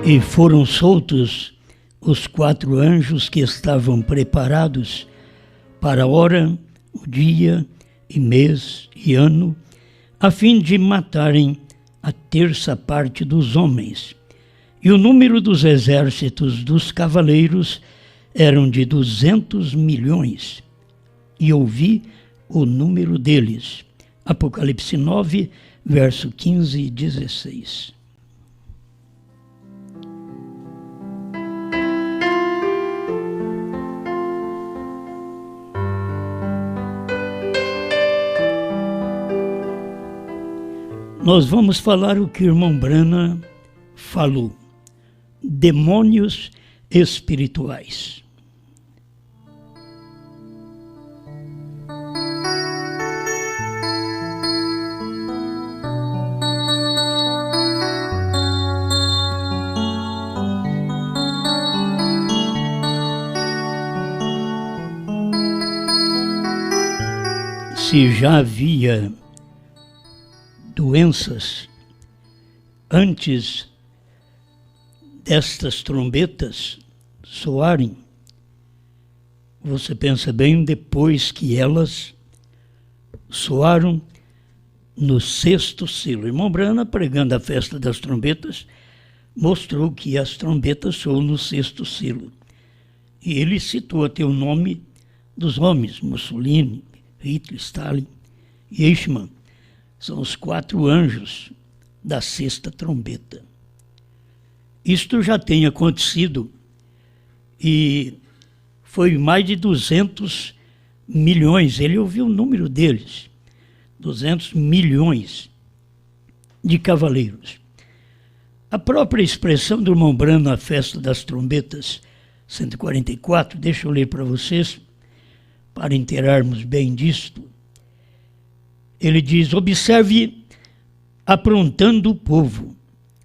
E foram soltos os 4 anjos que estavam preparados para a hora, o dia, e mês e ano, a fim de matarem a 1/3 parte dos homens. E o número dos exércitos dos cavaleiros eram de 200 milhões. E ouvi o número deles. Apocalipse 9, verso 15 e 16. Nós vamos falar o que o irmão Branham falou. Demônios espirituais. Se já havia doenças antes destas trombetas soarem, você pensa bem, depois que elas soaram no 6º selo. O irmão Branham, pregando a festa das trombetas, mostrou que as trombetas soam no 6º selo. E ele citou até o nome dos homens: Mussolini, Hitler, Stalin e Eichmann. São os 4 anjos da 6ª trombeta. Isto já tem acontecido e foi mais de 200 milhões. Ele ouviu o número deles. 200 milhões de cavaleiros. A própria expressão do irmão Branham na festa das trombetas 144, deixa eu ler para vocês, para inteirarmos bem disto. Ele diz: observe aprontando o povo,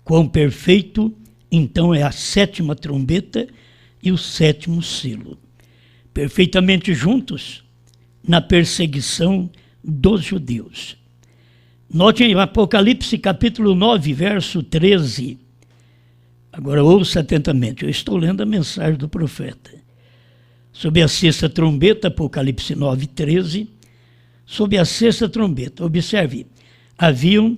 quão perfeito então é a 7ª trombeta e o 7º selo, perfeitamente juntos na perseguição dos judeus. Note em Apocalipse capítulo 9, verso 13. Agora ouça atentamente, eu estou lendo a mensagem do profeta. Sob a 6ª trombeta, Apocalipse 9, 13, sob a 6ª trombeta, observe, haviam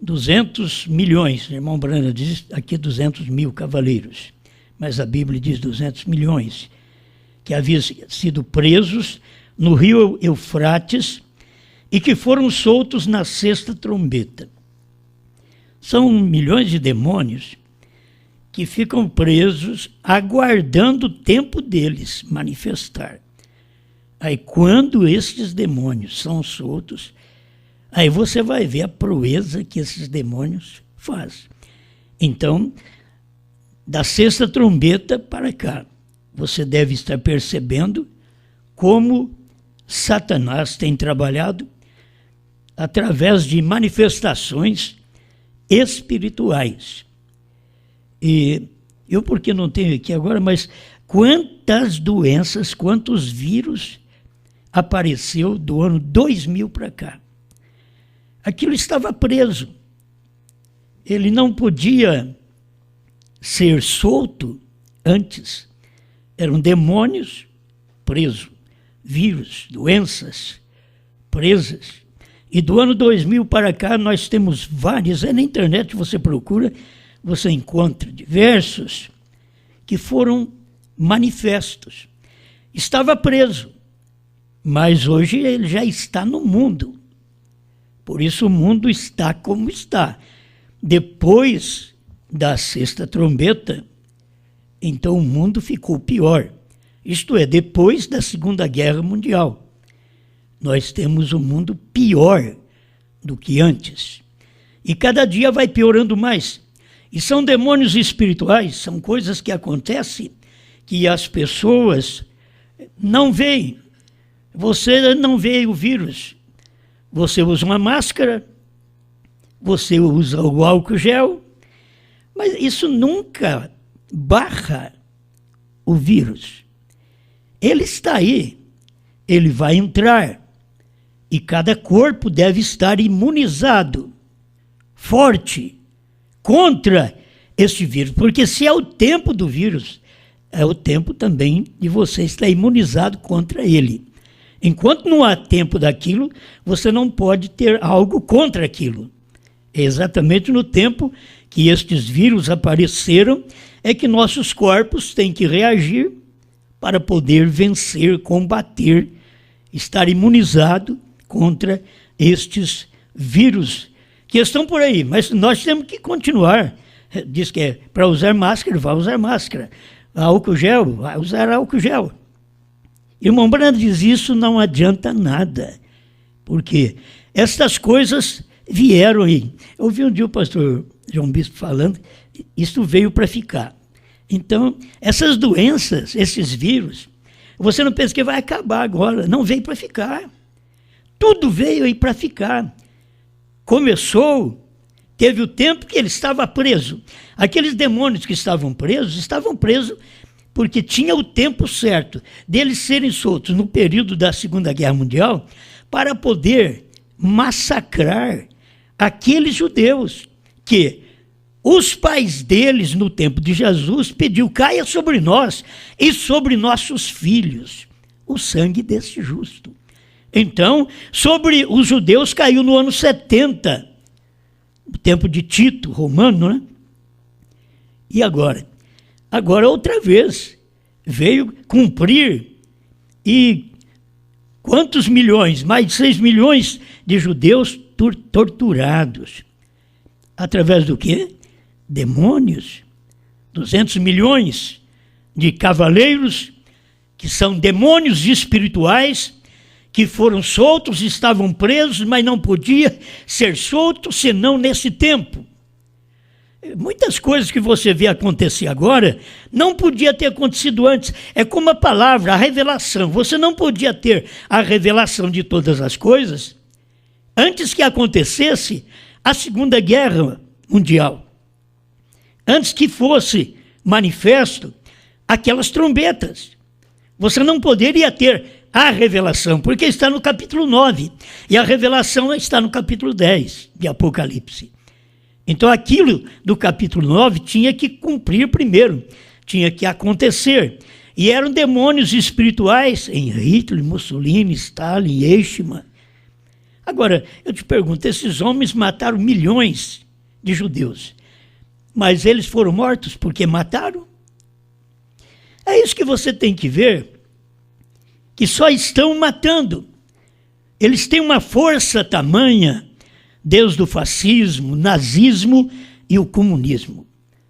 200 milhões, o irmão Branham diz aqui 200 mil cavaleiros, mas a Bíblia diz 200 milhões, que haviam sido presos no rio Eufrates e que foram soltos na 6ª trombeta. São milhões de demônios que ficam presos aguardando o tempo deles manifestar. Aí quando esses demônios são soltos, aí você vai ver a proeza que esses demônios fazem. Então, da 6ª trombeta para cá, você deve estar percebendo como Satanás tem trabalhado através de manifestações espirituais. E eu, porque não tenho aqui agora, mas quantas doenças, quantos vírus apareceu do ano 2000 para cá. Aquilo estava preso. Ele não podia ser solto antes. Eram demônios presos, vírus, doenças presas. E do ano 2000 para cá nós temos vários, na internet você procura, você encontra diversos que foram manifestos. Estava preso, mas hoje ele já está no mundo. Por isso o mundo está como está. Depois da 6ª trombeta, então o mundo ficou pior. Isto é, depois da Segunda Guerra Mundial. Nós temos um mundo pior do que antes. E cada dia vai piorando mais. E são demônios espirituais, são coisas que acontecem que as pessoas não veem. Você não vê o vírus. Você usa uma máscara, você usa o álcool gel, mas isso nunca barra o vírus. Ele está aí, ele vai entrar. E cada corpo deve estar imunizado, forte, contra este vírus. Porque se é o tempo do vírus, é o tempo também de você estar imunizado contra ele. Enquanto não há tempo daquilo, você não pode ter algo contra aquilo. É exatamente no tempo que estes vírus apareceram, é que nossos corpos têm que reagir para poder vencer, combater, estar imunizado contra estes vírus que estão por aí. Mas nós temos que continuar. Diz que é para usar máscara, vai usar máscara. Álcool gel, vai usar álcool gel. Irmão Brando diz, isso não adianta nada. Porque estas coisas vieram aí. Eu ouvi um dia o pastor João Bispo falando, isso veio para ficar. Então, essas doenças, esses vírus, você não pensa que vai acabar agora. Não, veio para ficar. Tudo veio aí para ficar. Começou, teve o tempo que ele estava preso. Aqueles demônios que estavam presos porque tinha o tempo certo deles serem soltos no período da Segunda Guerra Mundial para poder massacrar aqueles judeus que os pais deles, no tempo de Jesus, pediu, caia sobre nós e sobre nossos filhos o sangue desse justo. Então, sobre os judeus caiu no ano 70, o tempo de Tito, romano, né? E agora? Agora, outra vez, veio cumprir, e quantos milhões? Mais de 6 milhões de judeus torturados. Através do quê? Demônios. 200 milhões de cavaleiros, que são demônios espirituais, que foram soltos, estavam presos, mas não podia ser solto senão nesse tempo. Muitas coisas que você vê acontecer agora não podia ter acontecido antes. É como a palavra, a revelação. Você não podia ter a revelação de todas as coisas antes que acontecesse a Segunda Guerra Mundial. Antes que fosse manifesto aquelas trombetas. Você não poderia ter a revelação, porque está no capítulo 9, e a revelação está no capítulo 10 de Apocalipse. Então aquilo do capítulo 9 tinha que cumprir primeiro, tinha que acontecer. E eram demônios espirituais em Hitler, Mussolini, Stalin, Eichmann. Agora, eu te pergunto, esses homens mataram milhões de judeus, mas eles foram mortos porque mataram? É isso que você tem que ver, que só estão matando. Eles têm uma força tamanha, desde o fascismo, nazismo e o comunismo.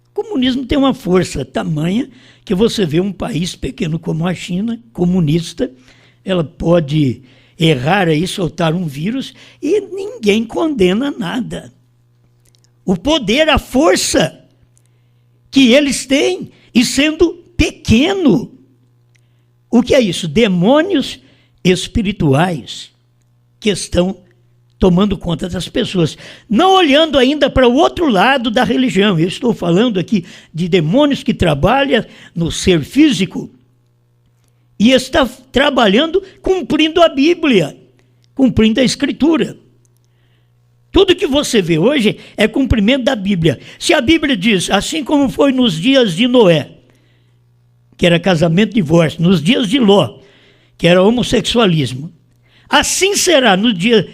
O comunismo tem uma força tamanha que você vê um país pequeno como a China, comunista, ela pode errar aí, soltar um vírus e ninguém condena nada. O poder, a força que eles têm, e sendo pequeno. O que é isso? Demônios espirituais que estão tomando conta das pessoas, não olhando ainda para o outro lado da religião. Eu estou falando aqui de demônios que trabalham no ser físico e está trabalhando cumprindo a Bíblia, cumprindo a Escritura. Tudo que você vê hoje é cumprimento da Bíblia. Se a Bíblia diz, assim como foi nos dias de Noé, que era casamento e divórcio, nos dias de Ló, que era homossexualismo, assim será no dia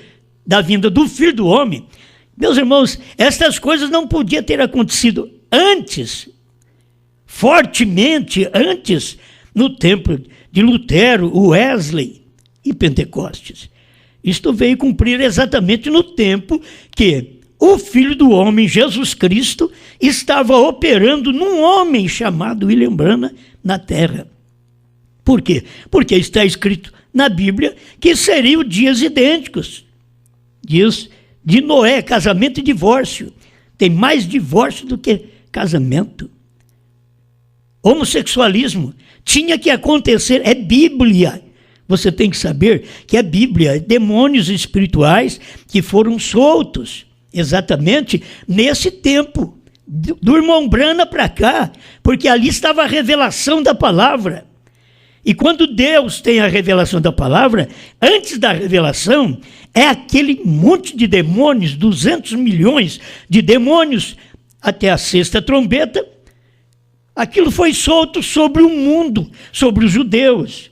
da vinda do Filho do Homem. Meus irmãos, estas coisas não podiam ter acontecido antes, fortemente antes, no tempo de Lutero, Wesley e Pentecostes. Isto veio cumprir exatamente no tempo que o Filho do Homem, Jesus Cristo, estava operando num homem chamado William Branham na terra. Por quê? Porque está escrito na Bíblia que seriam dias idênticos. Dias de Noé, casamento e divórcio. Tem mais divórcio do que casamento. Homossexualismo tinha que acontecer, é Bíblia. Você tem que saber que é Bíblia, demônios espirituais que foram soltos exatamente nesse tempo, do irmão Branham para cá, porque ali estava a revelação da palavra. E quando Deus tem a revelação da palavra, antes da revelação, é aquele monte de demônios, 200 milhões de demônios até a sexta trombeta, aquilo foi solto sobre o mundo, sobre os judeus.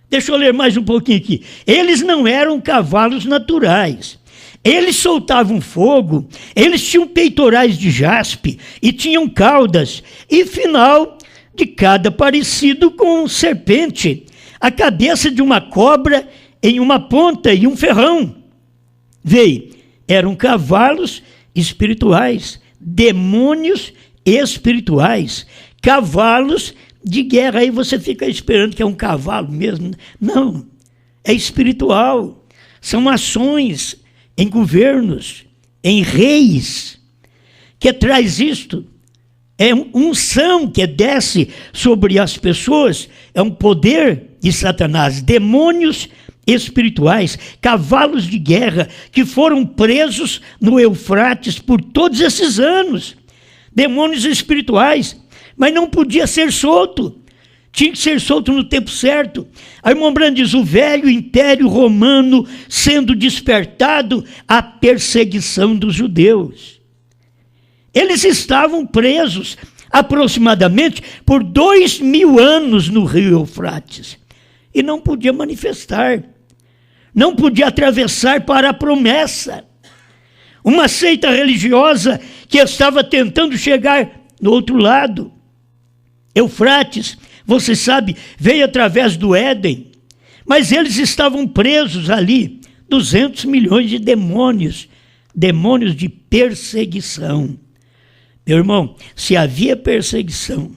Deixa eu ler mais um pouquinho aqui. Eles não eram cavalos naturais. Eles soltavam fogo, eles tinham peitorais de jaspe e tinham caudas, e final de cada parecido com serpente, a cabeça de uma cobra em uma ponta e um ferrão. Veio, eram cavalos espirituais, demônios espirituais, cavalos de guerra. Aí você fica esperando que é um cavalo mesmo. Não, é espiritual. São ações em governos, em reis, que traz isto. É unção que desce sobre as pessoas, é um poder de Satanás. Demônios espirituais, cavalos de guerra, que foram presos no Eufrates por todos esses anos. Demônios espirituais, mas não podia ser solto. Tinha que ser solto no tempo certo. Aí Mombrana diz, o velho império romano sendo despertado à perseguição dos judeus. Eles estavam presos aproximadamente por 2000 anos no rio Eufrates. E não podia manifestar. Não podia atravessar para a promessa. Uma seita religiosa que estava tentando chegar no outro lado. Eufrates, você sabe, veio através do Éden, mas eles estavam presos ali, 200 milhões de demônios, demônios de perseguição. Meu irmão, se havia perseguição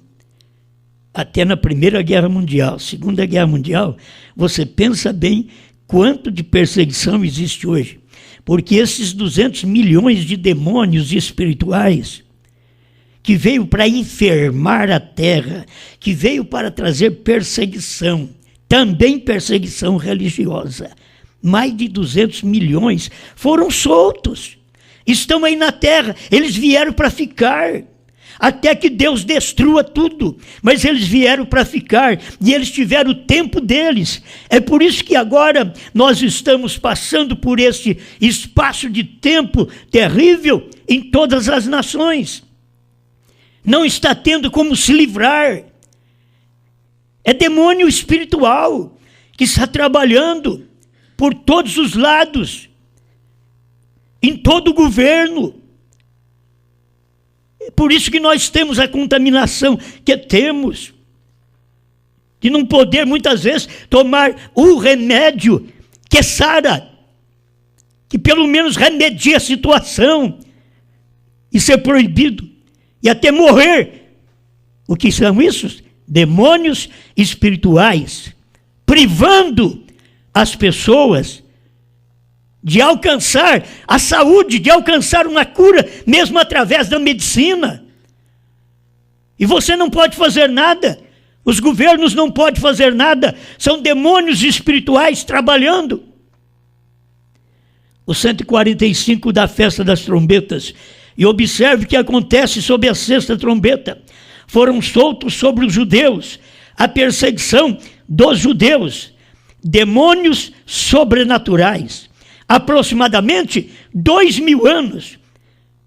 até na Primeira Guerra Mundial, Segunda Guerra Mundial, você pensa bem quanto de perseguição existe hoje. Porque esses 200 milhões de demônios espirituais que veio para enfermar a terra, que veio para trazer perseguição, também perseguição religiosa. Mais de 200 milhões foram soltos, estão aí na terra, eles vieram para ficar, até que Deus destrua tudo, mas eles vieram para ficar, e eles tiveram o tempo deles. É por isso que agora nós estamos passando por esse espaço de tempo terrível em todas as nações. Não está tendo como se livrar. É demônio espiritual que está trabalhando por todos os lados, em todo o governo. É por isso que nós temos a contaminação que temos, de não poder muitas vezes tomar o remédio que sara, que pelo menos remedia a situação, e ser proibido. E até morrer. O que são isso? Demônios espirituais, privando as pessoas de alcançar a saúde, de alcançar uma cura, mesmo através da medicina. E você não pode fazer nada, os governos não podem fazer nada, são demônios espirituais trabalhando. O 145 da festa das trombetas. E observe o que acontece sob a sexta trombeta. Foram soltos sobre os judeus a perseguição dos judeus, demônios sobrenaturais, aproximadamente 2000 anos.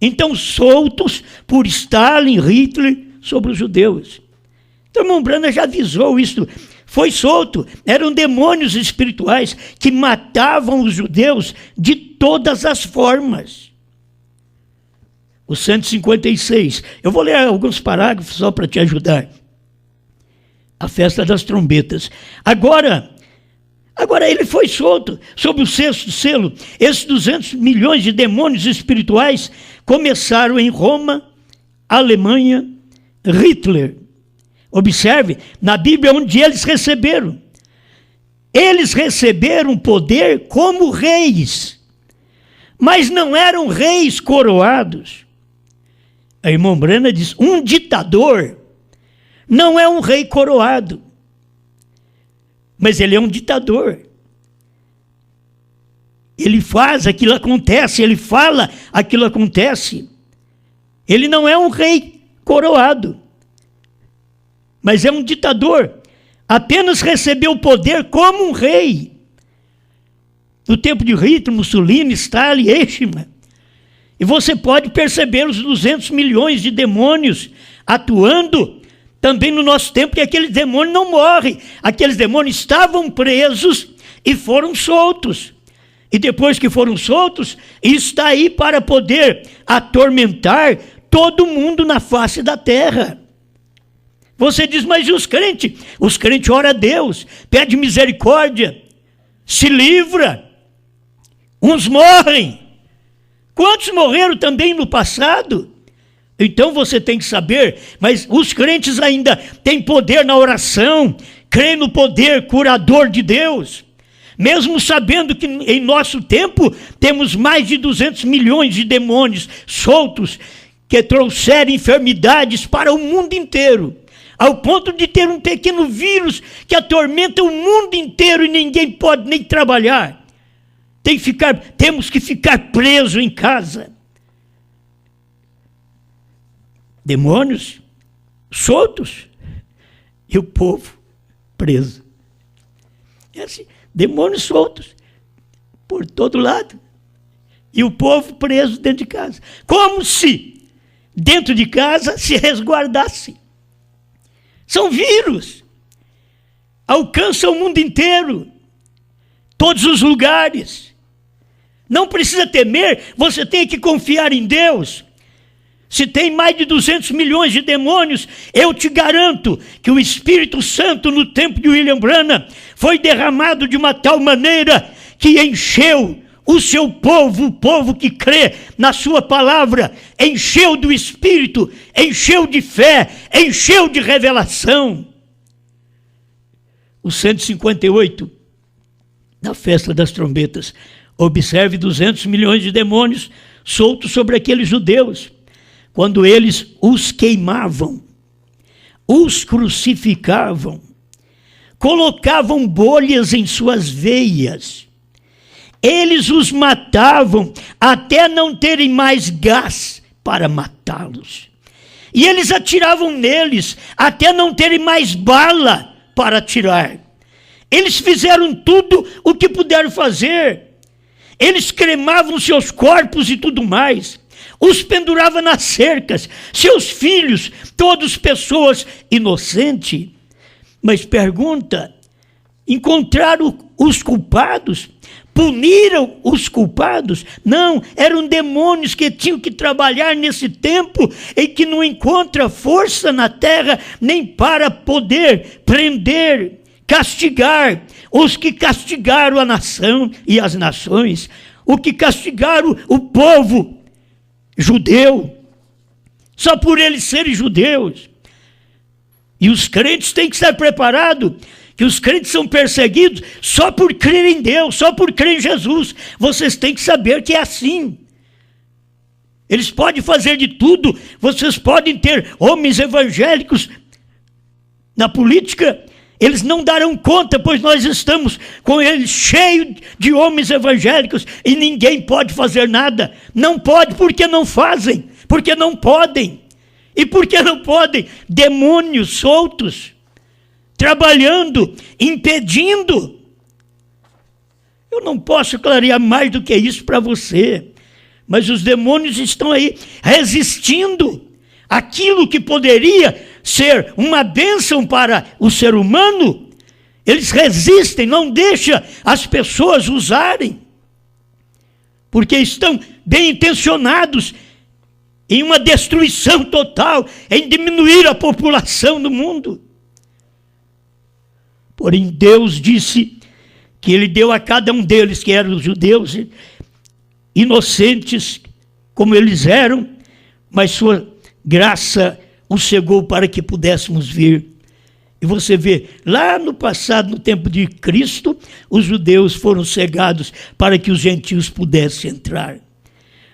Então, soltos por Stalin, Hitler, sobre os judeus. Então, Mombrana já avisou isso. Foi solto. Eram demônios espirituais que matavam os judeus de todas as formas. O 156. Eu vou ler alguns parágrafos só para te ajudar. A festa das trombetas. Agora ele foi solto sob o sexto selo. Esses 200 milhões de demônios espirituais começaram em Roma, Alemanha, Hitler. Observe, na Bíblia onde eles receberam. Eles receberam poder como reis, mas não eram reis coroados. A irmã Mombrana diz, um ditador não é um rei coroado, mas ele é um ditador. Ele faz, aquilo acontece, ele fala, aquilo acontece. Ele não é um rei coroado, mas é um ditador. Apenas recebeu o poder como um rei. No tempo de Hitler, Mussolini, Stalin, Eichmann. E você pode perceber os 200 milhões de demônios atuando também no nosso tempo, que aqueles demônios não morrem. Aqueles demônios estavam presos e foram soltos. E depois que foram soltos, está aí para poder atormentar todo mundo na face da terra. Você diz, mas e os crentes? Os crentes oram a Deus, pede misericórdia, se livra. Uns morrem. Quantos morreram também no passado? Então você tem que saber, mas os crentes ainda têm poder na oração, creem no poder curador de Deus, mesmo sabendo que em nosso tempo temos mais de 200 milhões de demônios soltos que trouxeram enfermidades para o mundo inteiro, ao ponto de ter um pequeno vírus que atormenta o mundo inteiro e ninguém pode nem trabalhar. Temos que ficar presos em casa. Demônios soltos e o povo preso. É assim, demônios soltos por todo lado e o povo preso dentro de casa. Como se dentro de casa se resguardasse. São vírus. Alcançam o mundo inteiro. Todos os lugares. Não precisa temer, você tem que confiar em Deus. Se tem mais de 200 milhões de demônios, eu te garanto que o Espírito Santo no tempo de William Branham foi derramado de uma tal maneira que encheu o seu povo, o povo que crê na sua palavra, encheu do Espírito, encheu de fé, encheu de revelação. O 158, na festa das trombetas, observe 200 milhões de demônios soltos sobre aqueles judeus. Quando eles os queimavam, os crucificavam, colocavam bolhas em suas veias, eles os matavam até não terem mais gás para matá-los. E eles atiravam neles até não terem mais bala para atirar. Eles fizeram tudo o que puderam fazer. Eles cremavam seus corpos e tudo mais. Os pendurava nas cercas, seus filhos, todas pessoas inocentes. Mas pergunta, encontraram os culpados? Puniram os culpados? Não, eram demônios que tinham que trabalhar nesse tempo em que não encontra força na terra nem para poder prender, castigar os que castigaram a nação e as nações, o que castigaram o povo judeu, só por eles serem judeus. E os crentes têm que estar preparados, que os crentes são perseguidos só por crer em Deus, só por crer em Jesus. Vocês têm que saber que é assim. Eles podem fazer de tudo, vocês podem ter homens evangélicos na política, eles não darão conta, pois nós estamos com eles cheios de homens evangélicos e ninguém pode fazer nada. Não pode porque não fazem, porque não podem. E por que não podem? Demônios soltos, trabalhando, impedindo. Eu não posso clarear mais do que isso para você, mas os demônios estão aí resistindo aquilo que poderia ser uma bênção para o ser humano. Eles resistem, não deixam as pessoas usarem, porque estão bem intencionados em uma destruição total, em diminuir a população do mundo. Porém, Deus disse que Ele deu a cada um deles, que eram os judeus, inocentes como eles eram, mas sua graça os cegou para que pudéssemos vir. E você vê, lá no passado, no tempo de Cristo, os judeus foram cegados para que os gentios pudessem entrar.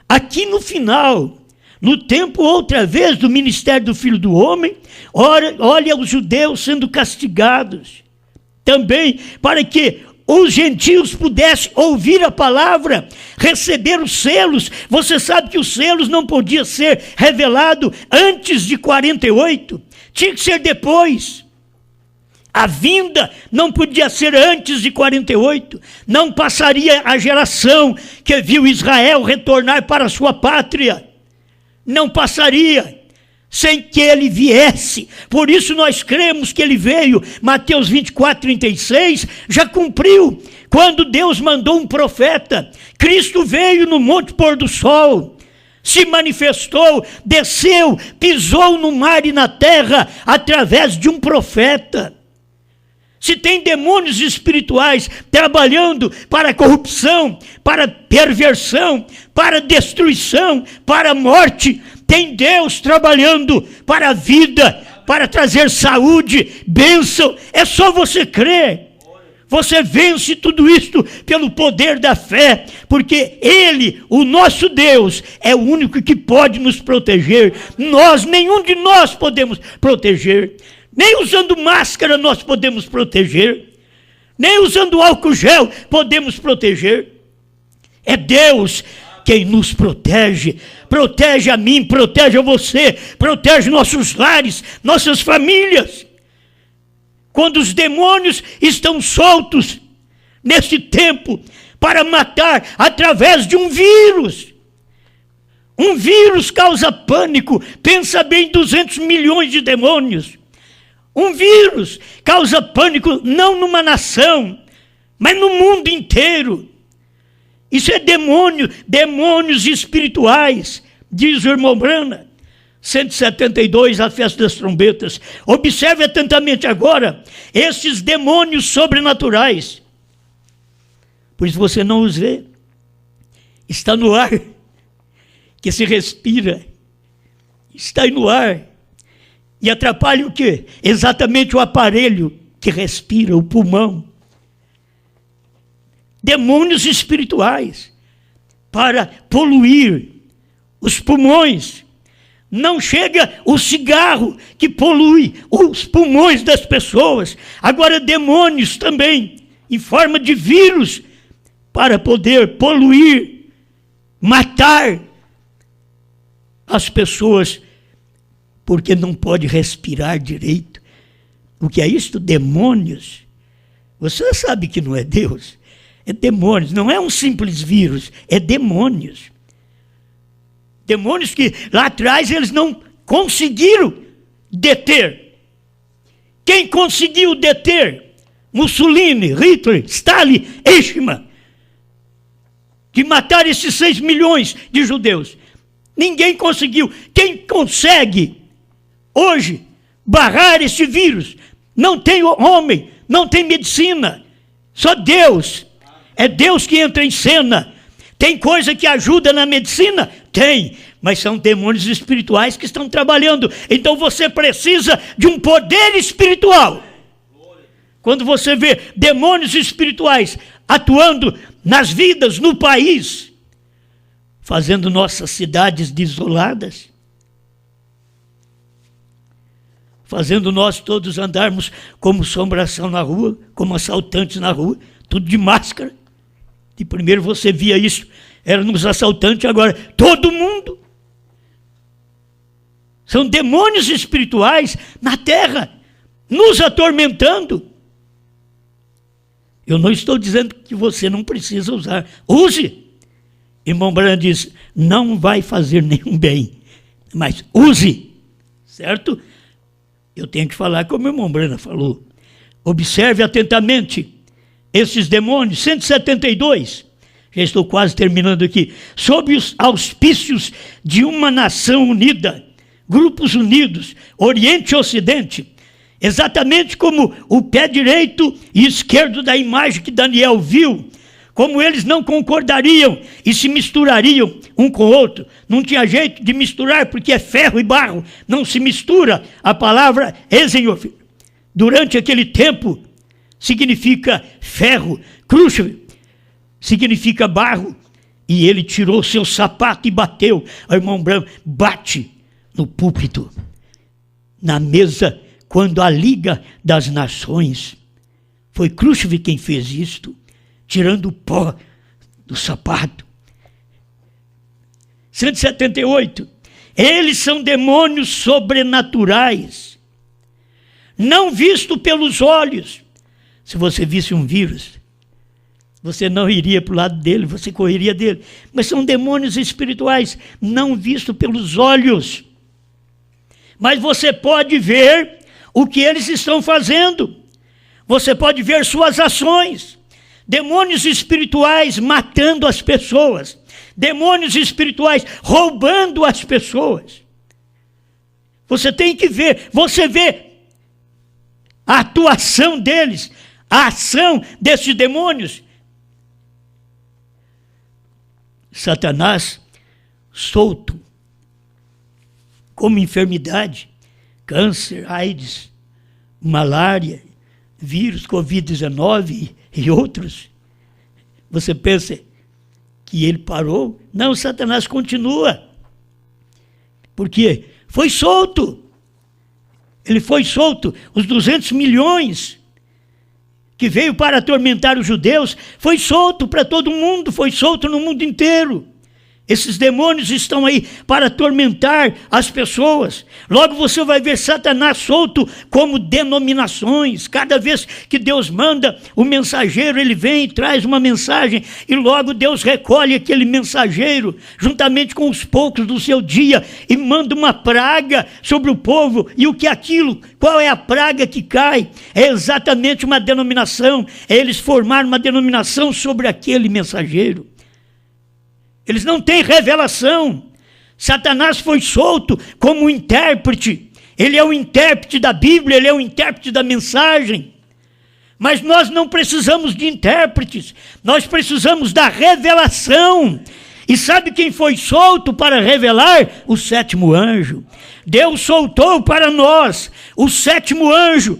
Aqui no final, no tempo outra vez do ministério do Filho do Homem, olha os judeus sendo castigados, também para que os gentios pudessem ouvir a palavra, receber os selos. Você sabe que os selos não podiam ser revelados antes de 48, tinha que ser depois. A vinda não podia ser antes de 48. Não passaria a geração que viu Israel retornar para a sua pátria. Não passaria sem que ele viesse. Por isso nós cremos que ele veio. Mateus 24, 36 já cumpriu. Quando Deus mandou um profeta, Cristo veio no Monte Pôr do Sol, se manifestou, desceu, pisou no mar e na terra através de um profeta. Se tem demônios espirituais trabalhando para a corrupção, para a perversão, para a destruição, para a morte, tem Deus trabalhando para a vida, para trazer saúde, bênção. É só você crer. Você vence tudo isto pelo poder da fé, porque Ele, o nosso Deus, é o único que pode nos proteger. Nenhum de nós podemos proteger. Nem usando máscara nós podemos proteger. Nem usando álcool gel podemos proteger. É Deus quem nos protege. Protege a mim, protege a você, protege nossos lares, nossas famílias. Quando os demônios estão soltos nesse tempo para matar através de um vírus. Um vírus causa pânico. Pensa bem, 200 milhões de demônios. Um vírus causa pânico não numa nação, mas no mundo inteiro. Isso é demônios espirituais, diz o irmão Brana. 172, a festa das trombetas. Observe atentamente agora esses demônios sobrenaturais. Pois você não os vê. Está no ar, que se respira. Está no ar. E atrapalha o quê? Exatamente o aparelho que respira, o pulmão. Demônios espirituais para poluir os pulmões. Não chega o cigarro que polui os pulmões das pessoas. Agora demônios também, em forma de vírus, para poder poluir, matar as pessoas, porque não pode respirar direito. O que é isto? Demônios. Você sabe que não é Deus. É demônios, não é um simples vírus, é demônios. Demônios que lá atrás eles não conseguiram deter. Quem conseguiu deter? Mussolini, Hitler, Stalin, Eichmann, que mataram esses 6 milhões de judeus. Ninguém conseguiu. Quem consegue hoje barrar esse vírus? Não tem homem, não tem medicina, só Deus. É Deus que entra em cena. Tem coisa que ajuda na medicina? Tem, mas são demônios espirituais que estão trabalhando. Então você precisa de um poder espiritual. Quando você vê demônios espirituais atuando nas vidas, no país, fazendo nossas cidades desoladas, fazendo nós todos andarmos como assombração na rua, como assaltantes na rua, tudo de máscara. E primeiro você via isso, era nos assaltantes, agora todo mundo. São demônios espirituais na terra, nos atormentando. Eu não estou dizendo que você não precisa usar. Use. Irmão Branham diz, não vai fazer nenhum bem, mas use. Certo? Eu tenho que falar como o irmão Branham falou. Observe atentamente esses demônios. 172, já estou quase terminando aqui. Sob os auspícios de uma nação unida, grupos unidos, Oriente e Ocidente, exatamente como o pé direito e esquerdo da imagem que Daniel viu, como eles não concordariam e se misturariam um com o outro. Não tinha jeito de misturar, porque é ferro e barro, não se mistura. A palavra Ezenhof, durante aquele tempo, significa ferro, Khrushchev significa barro, e ele tirou seu sapato e bateu. O irmão Branham bate no púlpito, na mesa, quando a Liga das Nações, foi Khrushchev quem fez isto, tirando o pó do sapato. 178, eles são demônios sobrenaturais. não visto pelos olhos. Se você visse um vírus, você não iria para o lado dele, você correria dele. Mas são demônios espirituais, não vistos pelos olhos. Mas você pode ver o que eles estão fazendo. Você pode ver suas ações. Demônios espirituais matando as pessoas. Demônios espirituais roubando as pessoas. Você tem que ver, você vê a atuação deles, a ação desses demônios. Satanás solto como enfermidade, câncer, AIDS, malária, vírus, Covid-19 e outros. Você pensa que ele parou? Não, Satanás continua. Por quê? Foi solto. Ele foi solto. Os 200 milhões que veio para atormentar os judeus, foi solto para todo mundo, foi solto no mundo inteiro. Esses demônios estão aí para atormentar as pessoas. Logo você vai ver Satanás solto como denominações. Cada vez que Deus manda o mensageiro, ele vem e traz uma mensagem. E logo Deus recolhe aquele mensageiro, juntamente com os poucos do seu dia, e manda uma praga sobre o povo. E o que é aquilo? Qual é a praga que cai? É exatamente uma denominação. É eles formaram uma denominação sobre aquele mensageiro. Eles não têm revelação. Satanás foi solto como um intérprete. Ele é o intérprete da Bíblia, ele é o intérprete da mensagem. Mas nós não precisamos de intérpretes, nós precisamos da revelação. E sabe quem foi solto para revelar? O sétimo anjo. Deus soltou para nós o sétimo anjo,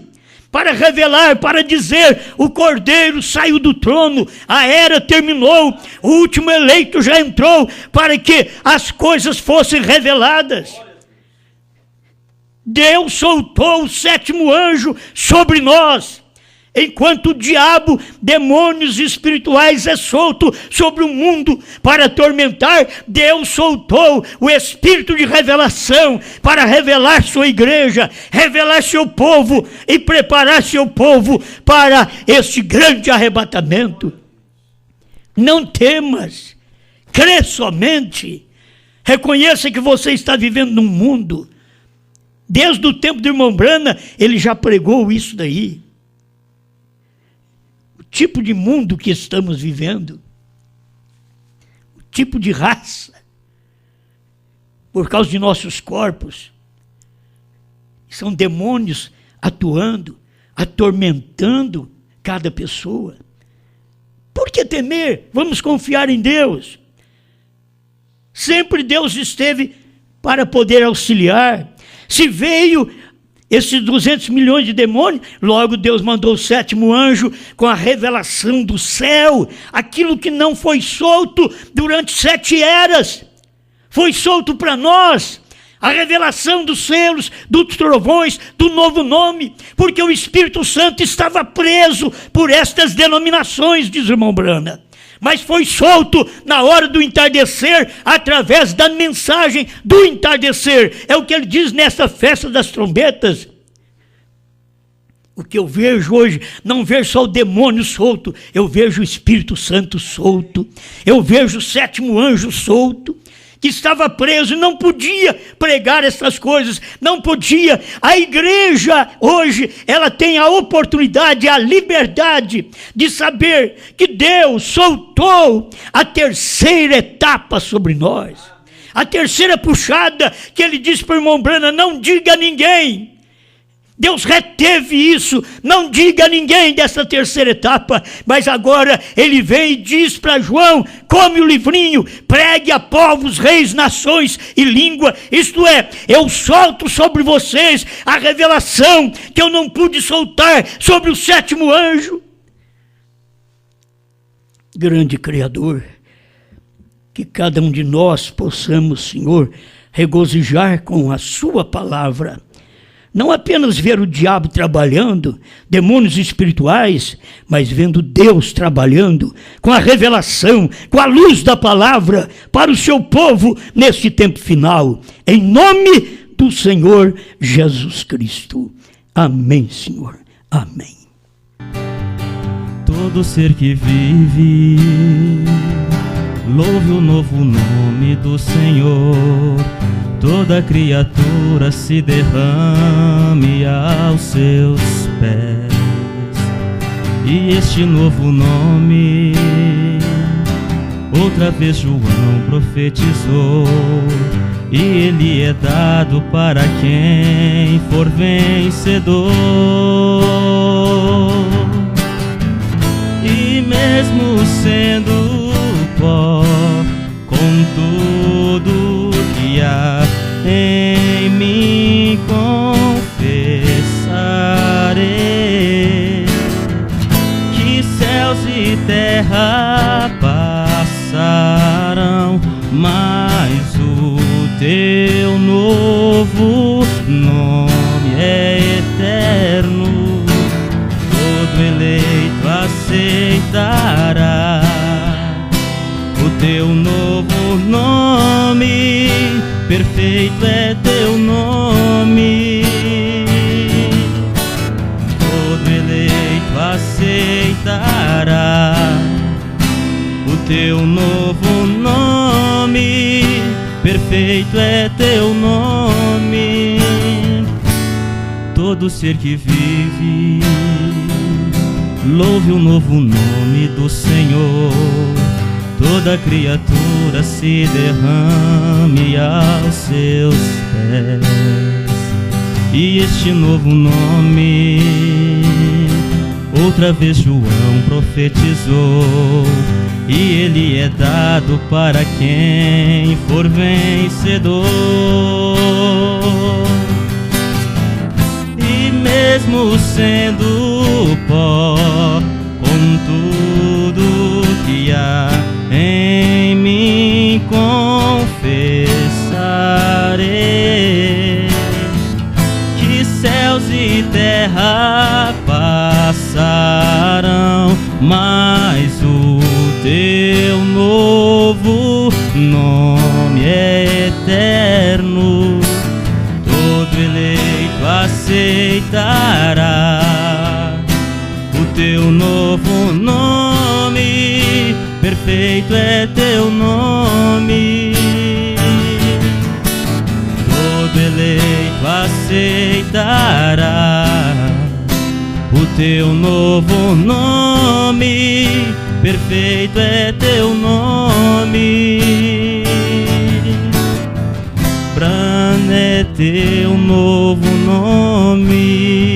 para revelar, para dizer: o Cordeiro saiu do trono, a era terminou, o último eleito já entrou, para que as coisas fossem reveladas. Deus soltou o sétimo anjo sobre nós, enquanto o diabo, demônios espirituais, é solto sobre o mundo para atormentar. Deus soltou o espírito de revelação para revelar sua igreja, revelar seu povo e preparar seu povo para este grande arrebatamento. Não temas, crê somente, reconheça que você está vivendo num mundo. Desde o tempo do irmão Brana, ele já pregou isso daí. Tipo de mundo que estamos vivendo, o tipo de raça, por causa de nossos corpos, são demônios atuando, atormentando cada pessoa. Por que temer? Vamos confiar em Deus. Sempre Deus esteve para poder auxiliar. Se veio esses 200 milhões de demônios, logo Deus mandou o sétimo anjo com a revelação do céu, aquilo que não foi solto durante 7 eras, foi solto para nós, a revelação dos selos, dos trovões, do novo nome, porque o Espírito Santo estava preso por estas denominações, diz o irmão Brana. Mas foi solto na hora do entardecer, através da mensagem do entardecer. É o que ele diz nessa festa das trombetas. O que eu vejo hoje, não vejo só o demônio solto, eu vejo o Espírito Santo solto, eu vejo o sétimo anjo solto, que estava preso e não podia pregar essas coisas, não podia. A igreja hoje, ela tem a oportunidade, a liberdade de saber que Deus soltou a terceira etapa sobre nós. A terceira puxada, que ele disse para o irmão Brana: não diga a ninguém. Deus reteve isso, não diga a ninguém dessa terceira etapa, mas agora ele vem e diz para João: come o livrinho, pregue a povos, reis, nações e língua, isto é, eu solto sobre vocês a revelação que eu não pude soltar sobre o sétimo anjo. Grande Criador, que cada um de nós possamos, Senhor, regozijar com a sua palavra. Não apenas ver o diabo trabalhando, demônios espirituais, mas vendo Deus trabalhando com a revelação, com a luz da palavra para o seu povo neste tempo final. Em nome do Senhor Jesus Cristo. Amém, Senhor. Amém. Todo ser que vive, louve o novo nome do Senhor. Toda criatura se derrame aos seus pés. E este novo nome, outra vez João profetizou, e ele é dado para quem for vencedor. E mesmo sendo pó, com tudo que há em mim confessarei, que céus e terra passarão, mas o teu novo nome é eterno. Todo eleito aceitará o teu novo nome, perfeito é teu nome. Todo eleito aceitará o teu novo nome, perfeito é teu nome. Todo ser que vive, louve o novo nome do Senhor. Toda criatura se derrame aos seus pés. E este novo nome, outra vez João profetizou, e ele é dado para quem for vencedor. E mesmo sendo pó, com tudo que há em mim confessarei, que céus e terra passarão, mas o teu novo nome é eterno. Todo eleito aceitará o teu novo nome, perfeito é teu nome. Todo eleito aceitará o teu novo nome, perfeito é teu nome. Brando é teu novo nome.